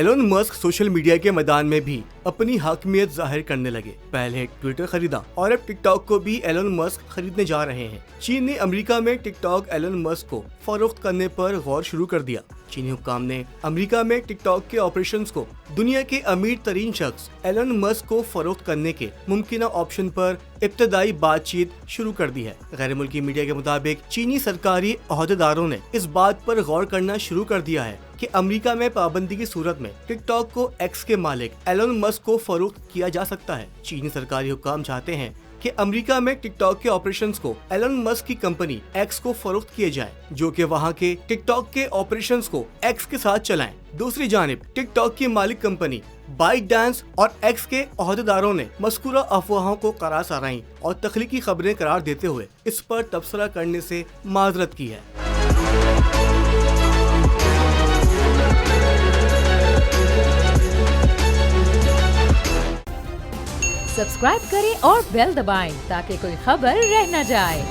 Elon Musk social media کے میدان میں بھی اپنی حاکمیت ظاہر کرنے لگے۔ پہلے ٹویٹر خریدا اور اب ٹک ٹاک کو بھی ایلون مسک خریدنے جا رہے ہیں۔ چین نے امریکہ میں ٹک ٹاک ایلون مسک کو فروخت کرنے پر غور شروع کر دیا۔ چینی حکام نے امریکہ میں ٹک ٹاک کے آپریشنز کو دنیا کے امیر ترین شخص ایلون مسک کو فروخت کرنے کے ممکنہ آپشن پر ابتدائی بات چیت شروع کر دی ہے۔ غیر ملکی میڈیا کے مطابق چینی سرکاری عہدیداروں نے اس بات پر غور کرنا شروع کر دیا ہے کہ امریکہ میں پابندی کی صورت میں ٹک ٹاک کو ایکس کے مالک ایلون مسک کو فروخت کیا جا سکتا ہے۔ چینی سرکاری حکام چاہتے ہیں کہ امریکہ میں ٹک ٹاک کے آپریشنز کو ایلون مسک کی کمپنی ایکس کو فروخت کیے جائیں، جو کہ وہاں کے ٹک ٹاک کے آپریشنز کو ایکس کے ساتھ چلائیں۔ دوسری جانب ٹک ٹاک کی مالک کمپنی بائٹ ڈانس اور ایکس کے عہدیداروں نے مذکورہ افواہوں کو قراص آرائیں اور تخلیقی خبریں قرار دیتے ہوئے اس پر تبصرہ کرنے سے معذرت کی ہے۔ سبسکرائب کریں اور بیل دبائیں تاکہ کوئی خبر رہ نہ جائے۔